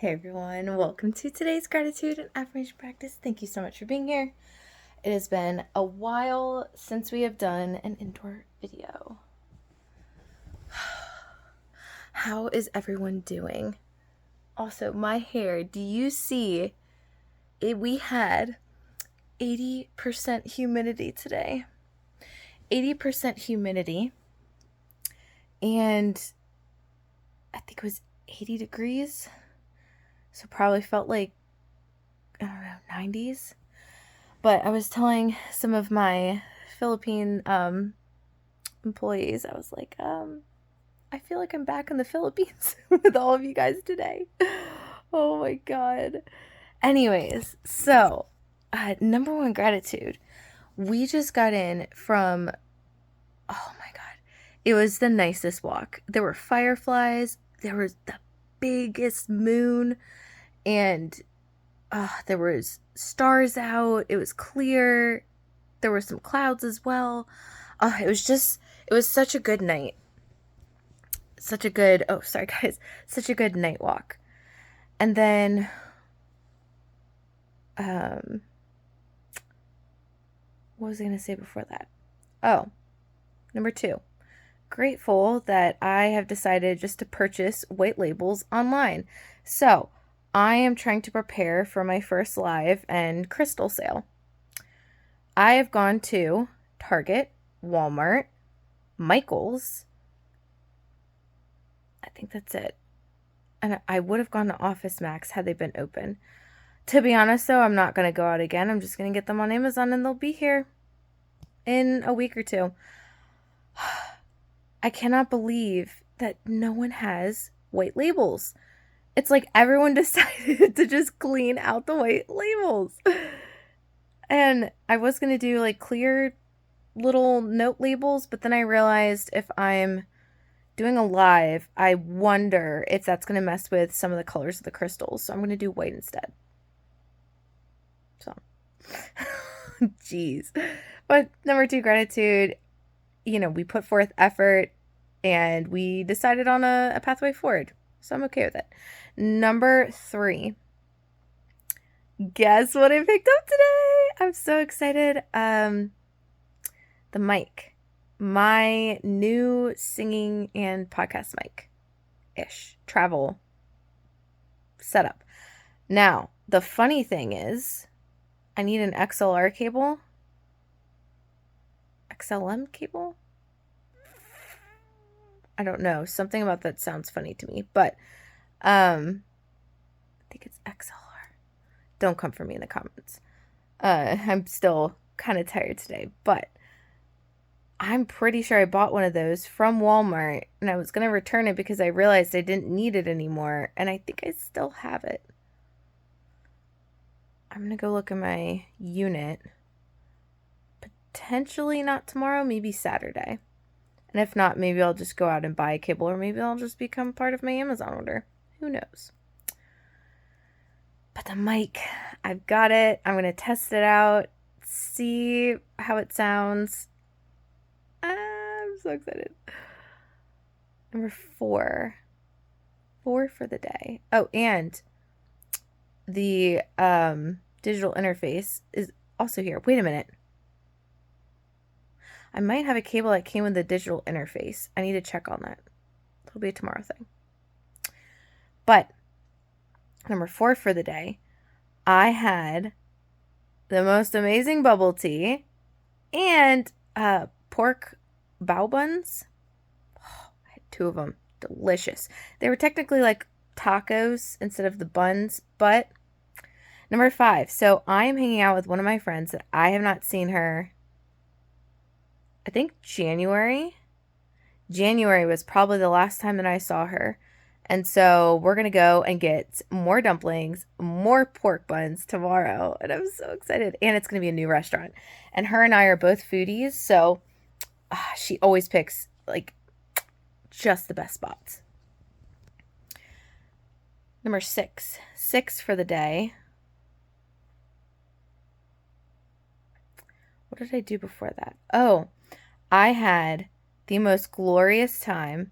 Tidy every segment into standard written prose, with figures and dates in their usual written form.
Hey everyone, welcome to today's gratitude and affirmation practice. Thank you so much for being here. It has been a while since we have done an indoor video. How is everyone doing? Also, my hair, do you see it? We had 80% humidity today. 80% humidity. And I think it was 80 degrees. So probably felt like, I don't know, 90s. But I was telling some of my Philippine employees, I was like, I feel like I'm back in the Philippines with all of you guys today. Oh my God. Anyways, so number one gratitude. We just got in from, oh my God, it was the nicest walk. There were fireflies, there was the biggest moon, and there was stars out. It was clear. There were some clouds as well. It was such a good night. Such a good night walk. And then, what was I going to say before that? Oh, number 2. Grateful that I have decided just to purchase white labels online. So, I am trying to prepare for my first live and crystal sale. I have gone to Target, Walmart, Michael's. I think that's it. And I would have gone to Office Max had they been open. To be honest, though, I'm not going to go out again. I'm just going to get them on Amazon and they'll be here in a week or 2. I cannot believe that no one has white labels. It's like everyone decided to just clean out the white labels. And I was going to do like clear little note labels, but then I realized if I'm doing a live, I wonder if that's going to mess with some of the colors of the crystals. So I'm going to do white instead. So, jeez. But number 2, gratitude. We put forth effort and we decided on a pathway forward. So I'm okay with it. Number 3. Guess what I picked up today? I'm so excited. The mic. My new singing and podcast mic-ish travel setup. Now, the funny thing is, I need an XLR cable. XLM cable? I don't know. Something about that sounds funny to me, but I think it's XLR. Don't come for me in the comments. I'm still kind of tired today, but I'm pretty sure I bought one of those from Walmart and I was going to return it because I realized I didn't need it anymore, and I think I still have it. I'm going to go look in my unit. Potentially not tomorrow, maybe Saturday. And if not, maybe I'll just go out and buy a cable, or maybe I'll just become part of my Amazon order. Who knows? But the mic, I've got it. I'm going to test it out, see how it sounds. I'm so excited. Number 4. 4 for the day. Oh, and the digital interface is also here. Wait a minute. I might have a cable that came with the digital interface. I need to check on that. It'll be a tomorrow thing. But number 4 for the day, I had the most amazing bubble tea and pork bao buns. Oh, I had 2 of them. Delicious. They were technically like tacos instead of the buns, but number 5. So I am hanging out with one of my friends that I have not seen her, I think January. January was probably the last time that I saw her. And so we're going to go and get more dumplings, more pork buns tomorrow. And I'm so excited. And it's going to be a new restaurant. And her and I are both foodies. So she always picks like just the best spots. Number 6. 6 for the day. What did I do before that? Oh, I had the most glorious time.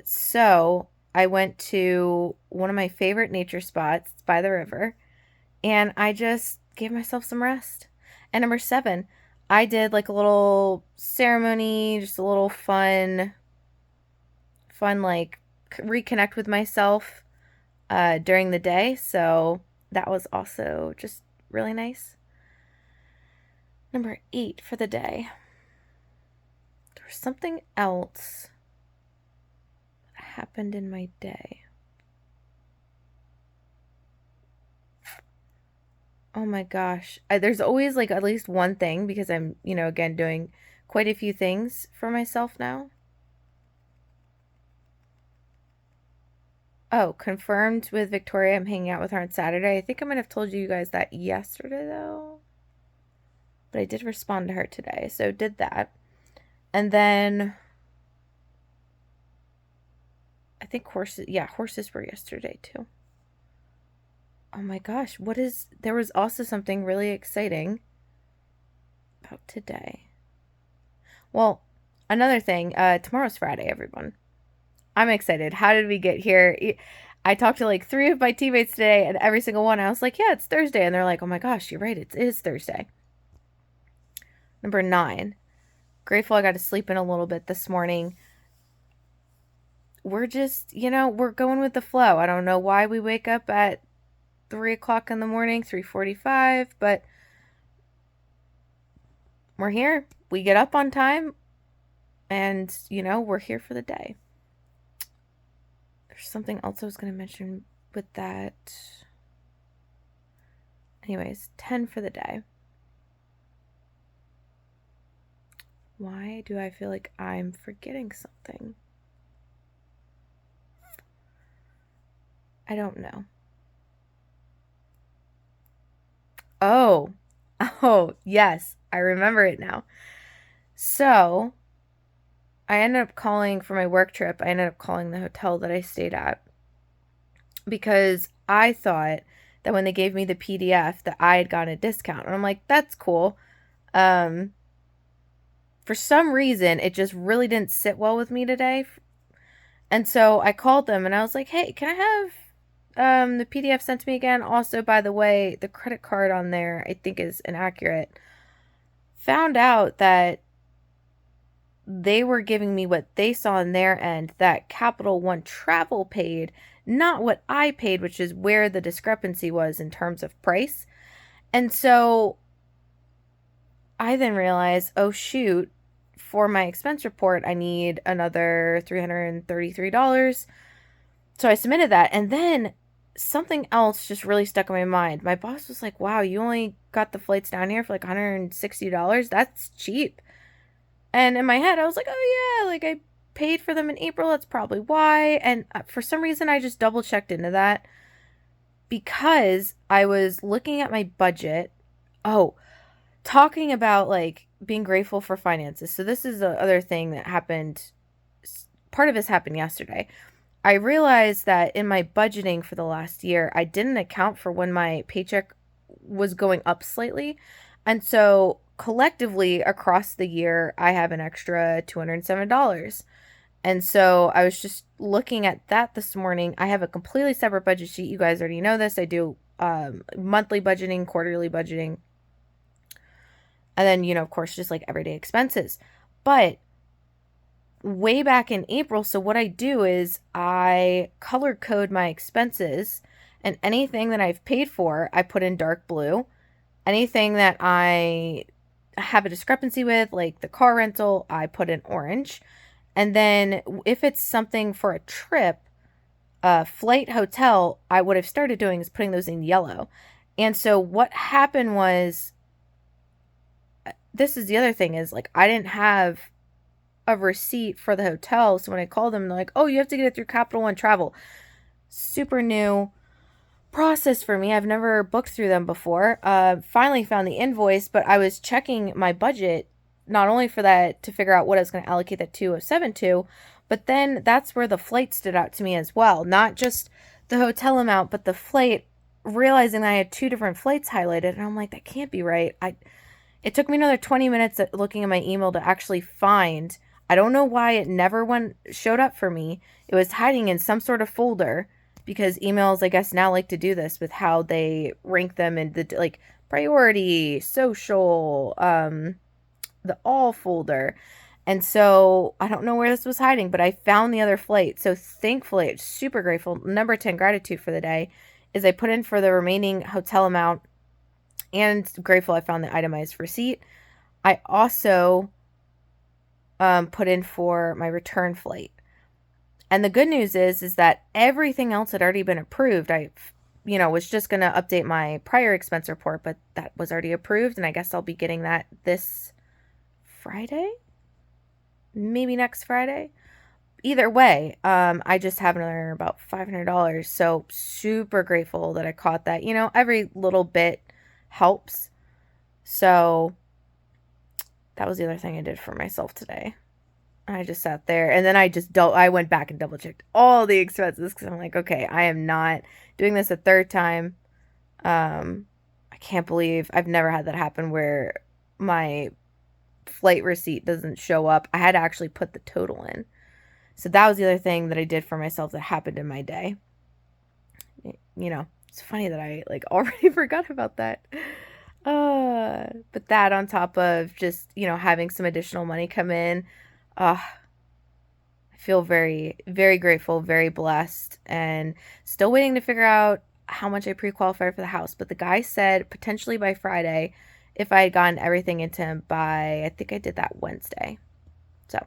So I went to one of my favorite nature spots by the river, and I just gave myself some rest. And number 7, I did like a little ceremony, just a little fun like reconnect with myself during the day. So that was also just really nice. Number 8 for the day. There was something else that happened in my day. Oh my gosh. There's always like at least one thing because I'm, again, doing quite a few things for myself now. Oh, confirmed with Victoria. I'm hanging out with her on Saturday. I think I might have told you guys that yesterday, though. But I did respond to her today, so did that. And then I think horses were yesterday, too. Oh my gosh, there was also something really exciting about today. Well, another thing, tomorrow's Friday, everyone. I'm excited. How did we get here? I talked to like 3 of my teammates today, and every single one, I was like, yeah, it's Thursday. And they're like, oh my gosh, you're right. It is Thursday. Number 9, grateful I got to sleep in a little bit this morning. We're just, we're going with the flow. I don't know why we wake up at 3 o'clock in the morning, 3:45, but we're here. We get up on time, and, we're here for the day. There's something else I was going to mention with that. Anyways, 10 for the day. Why do I feel like I'm forgetting something? I don't know. Oh, yes, I remember it now. So, I ended up calling for my work trip. I ended up calling the hotel that I stayed at because I thought that when they gave me the PDF that I had gotten a discount. And I'm like, that's cool. For some reason, it just really didn't sit well with me today. And so I called them and I was like, hey, can I have the PDF sent to me again? Also, by the way, the credit card on there I think is inaccurate. Found out that they were giving me what they saw on their end that Capital One Travel paid, not what I paid, which is where the discrepancy was in terms of price. And so I then realized, oh shoot, for my expense report, I need another $333. So I submitted that. And then something else just really stuck in my mind. My boss was like, wow, you only got the flights down here for like $160? That's cheap. And in my head, I was like, oh yeah, like I paid for them in April. That's probably why. And for some reason, I just double checked into that because I was looking at my budget. Oh, talking about like being grateful for finances. So this is the other thing that happened. Part of this happened yesterday. I realized that in my budgeting for the last year, I didn't account for when my paycheck was going up slightly. And so collectively across the year, I have an extra $207. And so I was just looking at that this morning. I have a completely separate budget sheet. You guys already know this. I do monthly budgeting, quarterly budgeting, and then, of course, just like everyday expenses. But way back in April, so what I do is I color code my expenses, and anything that I've paid for, I put in dark blue. Anything that I have a discrepancy with, like the car rental, I put in orange. And then if it's something for a trip, flight, hotel, what I've started doing is putting those in yellow. And so what happened was, this is the other thing, is like I didn't have a receipt for the hotel. So when I called them, they're like, oh, you have to get it through Capital One Travel. Super new process for me. I've never booked through them before. Finally found the invoice, but I was checking my budget not only for that to figure out what I was going to allocate that 207 to, but then that's where the flight stood out to me as well. Not just the hotel amount, but the flight, realizing that I had 2 different flights highlighted. And I'm like, that can't be right. It took me another 20 minutes looking at my email to actually find. I don't know why it never showed up for me. It was hiding in some sort of folder because emails, I guess, now like to do this with how they rank them in the like priority, social, the all folder. And so I don't know where this was hiding, but I found the other flight. So thankfully, super grateful. Number 10 gratitude for the day is I put in for the remaining hotel amount, and grateful I found the itemized receipt. I also put in for my return flight. And the good news is that everything else had already been approved. I was just going to update my prior expense report, but that was already approved, and I guess I'll be getting that this Friday? Maybe next Friday? Either way, I just have another about $500, so super grateful that I caught that. Every little bit helps. So that was the other thing I did for myself today. I just sat there, and then I went back and double checked all the expenses because I'm like, okay, I am not doing this a third time. I can't believe I've never had that happen where my flight receipt doesn't show up. I had to actually put the total in. So that was the other thing that I did for myself that happened in my day. It's funny that I already forgot about that. But that on top of just, having some additional money come in, I feel very, very grateful, very blessed, and still waiting to figure out how much I pre-qualify for the house. But the guy said potentially by Friday, if I had gotten everything into him by, I think I did that Wednesday. So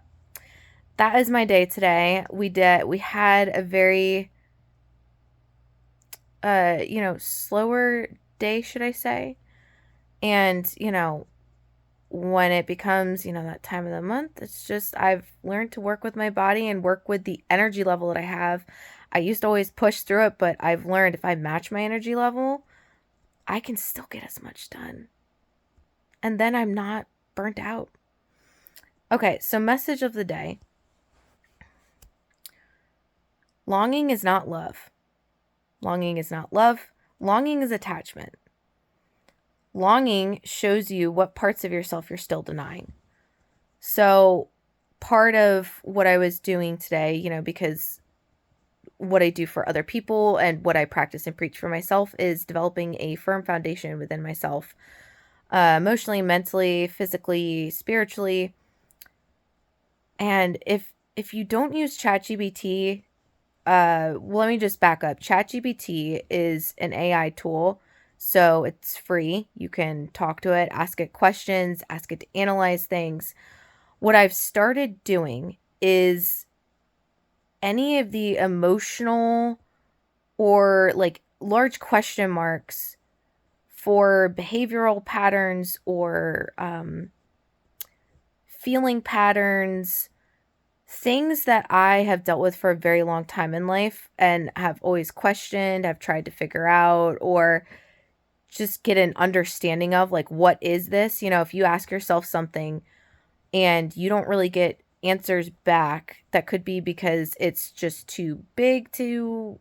that is my day today. We had a very, slower day, should I say. And, when it becomes, that time of the month, it's just, I've learned to work with my body and work with the energy level that I have. I used to always push through it, but I've learned if I match my energy level, I can still get as much done. And then I'm not burnt out. Okay, so message of the day. Longing is not love. Longing is not love. Longing is attachment. Longing shows you what parts of yourself you're still denying. So part of what I was doing today, because what I do for other people and what I practice and preach for myself is developing a firm foundation within myself, emotionally, mentally, physically, spiritually. And if you don't use ChatGPT, let me just back up. ChatGPT is an AI tool. So it's free. You can talk to it, ask it questions, ask it to analyze things. What I've started doing is any of the emotional or large question marks for behavioral patterns or feeling patterns, things that I have dealt with for a very long time in life and have always questioned, have tried to figure out, or just get an understanding of what is this? If you ask yourself something and you don't really get answers back, that could be because it's just too big to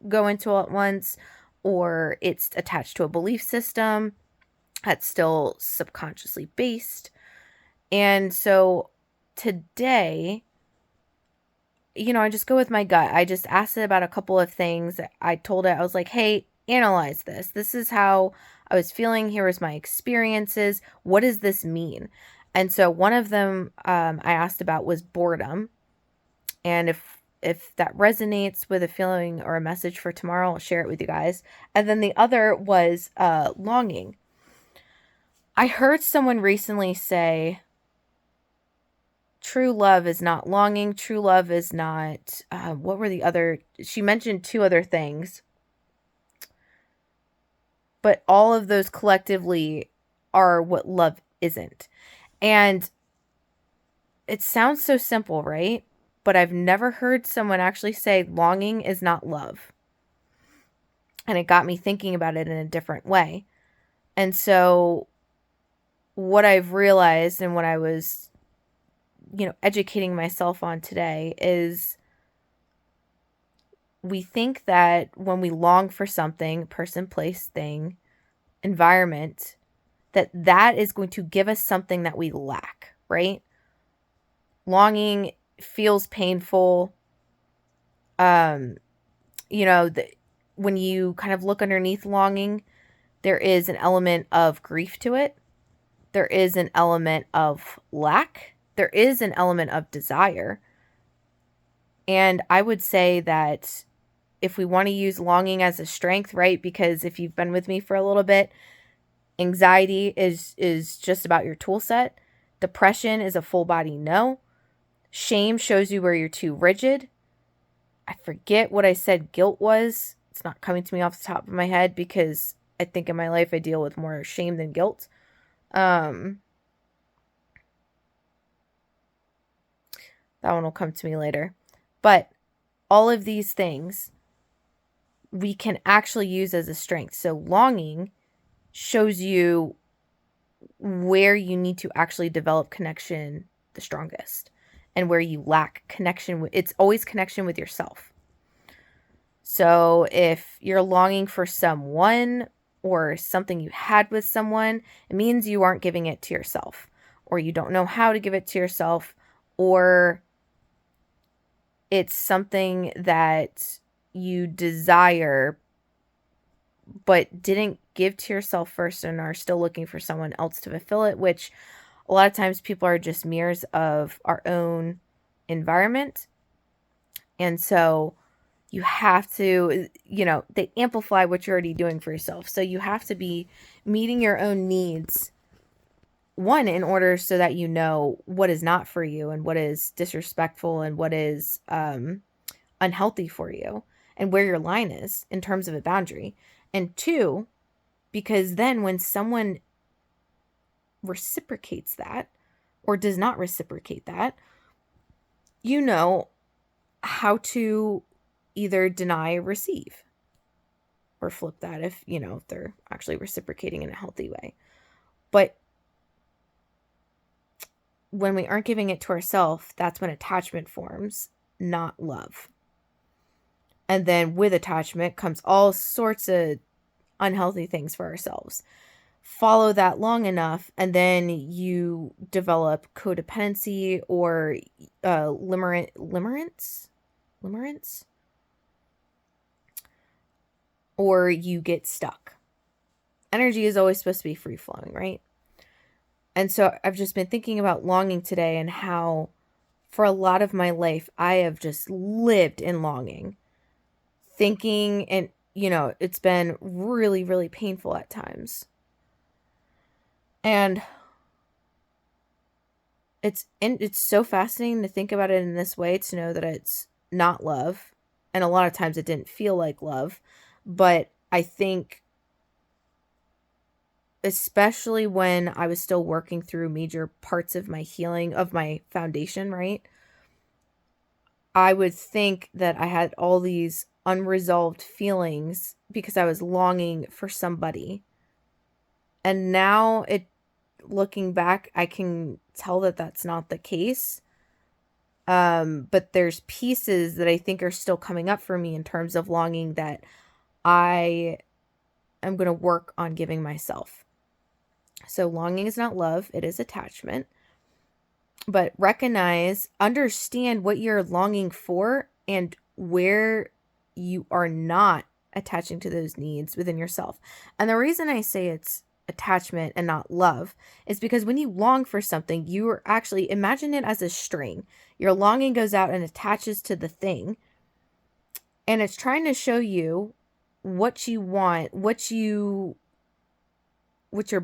go into all at once, or it's attached to a belief system that's still subconsciously based. And so today, I just go with my gut. I just asked it about a couple of things. I told it, I was like, hey, analyze this. This is how I was feeling. Here was my experiences. What does this mean? And so one of them I asked about was boredom. And if that resonates with a feeling or a message for tomorrow, I'll share it with you guys. And then the other was longing. I heard someone recently say, true love is not longing. True love is not, what were the other, she mentioned two other things. But all of those collectively are what love isn't. And it sounds so simple, right? But I've never heard someone actually say longing is not love. And it got me thinking about it in a different way. And so what I've realized and what I was, educating myself on today is we think that when we long for something, person, place, thing, environment, that is going to give us something that we lack, right? Longing feels painful. When you kind of look underneath longing, there is an element of grief to it. There is an element of lack. There is an element of desire. And I would say that if we want to use longing as a strength, right? Because if you've been with me for a little bit, anxiety is just about your tool set. Depression is a full body no. Shame shows you where you're too rigid. I forget what I said guilt was. It's not coming to me off the top of my head because I think in my life I deal with more shame than guilt. That one will come to me later. But all of these things we can actually use as a strength. So longing shows you where you need to actually develop connection the strongest and where you lack connection. It's always connection with yourself. So if you're longing for someone or something you had with someone, it means you aren't giving it to yourself, or you don't know how to give it to yourself, or it's something that you desire but didn't give to yourself first and are still looking for someone else to fulfill it, which a lot of times people are just mirrors of our own environment. And so you have to, they amplify what you're already doing for yourself. So you have to be meeting your own needs, one, in order so that you know what is not for you and what is disrespectful and what is unhealthy for you and where your line is in terms of a boundary. And two, because then when someone reciprocates that or does not reciprocate that, you know how to either deny or receive, or flip that if they're actually reciprocating in a healthy way. But when we aren't giving it to ourselves, that's when attachment forms, not love. And then with attachment comes all sorts of unhealthy things for ourselves. Follow that long enough, and then you develop codependency or limerence, or you get stuck. Energy is always supposed to be free flowing, right? And so I've just been thinking about longing today and how for a lot of my life, I have just lived in longing, thinking, and it's been really, really painful at times. And it's so fascinating to think about it in this way, to know that it's not love. And a lot of times it didn't feel like love. But I think, especially when I was still working through major parts of my healing, of my foundation, right? I would think that I had all these unresolved feelings because I was longing for somebody. And now looking back, I can tell that that's not the case. But there's pieces that I think are still coming up for me in terms of longing that I am going to work on giving myself. So longing is not love, it is attachment. But understand what you're longing for and where you are not attaching to those needs within yourself. And the reason I say it's attachment and not love is because when you long for something, you are actually, imagine it as a string. Your longing goes out and attaches to the thing, and it's trying to show you what you want, what your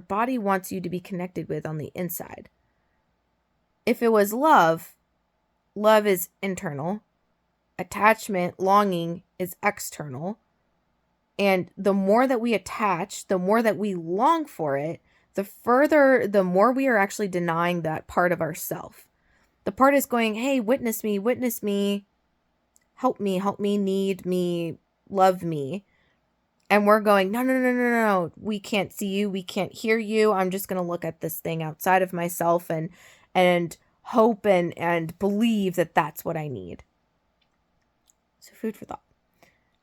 body wants you to be connected with on the inside. If it was love is internal. Attachment, longing is external. And the more that we attach, the more that we long for it, the more we are actually denying that part of ourself. The part is going, hey, witness me, help me, need me, love me. And we're going, no, we can't see you, we can't hear you. I'm just going to look at this thing outside of myself and hope and believe that that's what I need. So food for thought.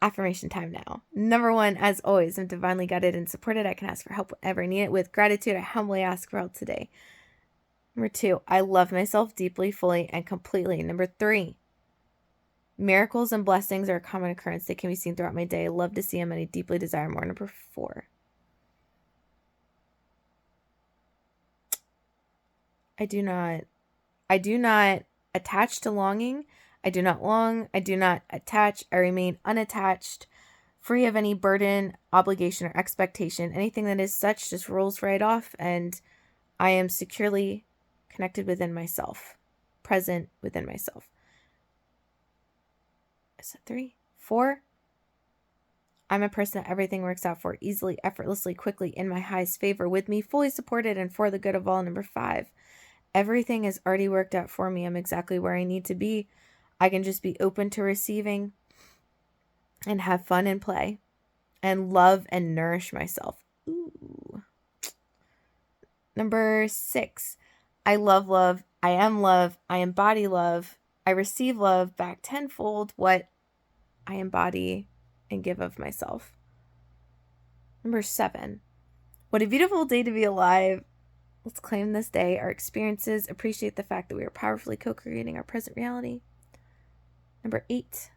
Affirmation time now. Number 1, as always, I'm divinely guided and supported. I can ask for help whenever I need it. With gratitude, I humbly ask for help today. Number 2, I love myself deeply, fully, and completely. Number 3, miracles and blessings are a common occurrence. They can be seen throughout my day. I love to see them and I deeply desire more. Number 4, I do not attach to longing. I do not long. I do not attach. I remain unattached, free of any burden, obligation, or expectation. Anything that is such just rolls right off, and I am securely connected within myself, present within myself. Is that 3? 4? I'm a person that everything works out for easily, effortlessly, quickly, in my highest favor, with me, fully supported, and for the good of all. Number 5, everything is already worked out for me. I'm exactly where I need to be. I can just be open to receiving and have fun and play and love and nourish myself. Ooh. Number 6, I love love. I am love. I embody love. I receive love back tenfold what I embody and give of myself. Number 7, what a beautiful day to be alive. Let's claim this day, our experiences, appreciate the fact that we are powerfully co-creating our present reality. Number 8,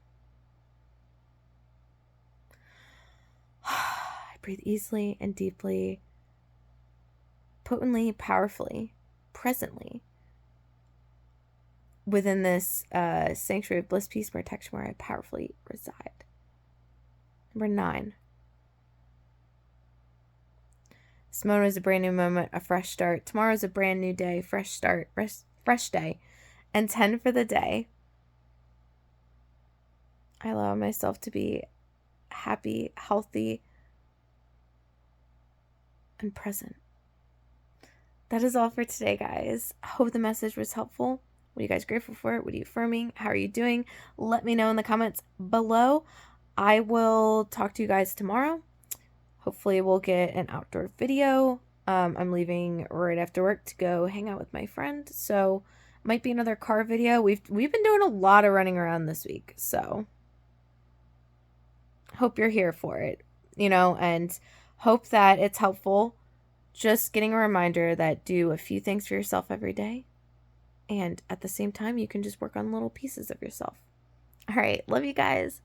I breathe easily and deeply, potently, powerfully, presently, within this sanctuary of bliss, peace, protection where I powerfully reside. Number 9, this moment is a brand new moment, a fresh start. Tomorrow is a brand new day, fresh start, fresh day. And 10 for the day, I allow myself to be happy, healthy, and present. That is all for today, guys. I hope the message was helpful. What are you guys grateful for? What are you affirming? How are you doing? Let me know in the comments below. I will talk to you guys tomorrow. Hopefully we'll get an outdoor video. I'm leaving right after work to go hang out with my friend. So might be another car video. We've been doing a lot of running around this week. So hope you're here for it, and hope that it's helpful. Just getting a reminder that do a few things for yourself every day. And at the same time, you can just work on little pieces of yourself. All right. Love you guys.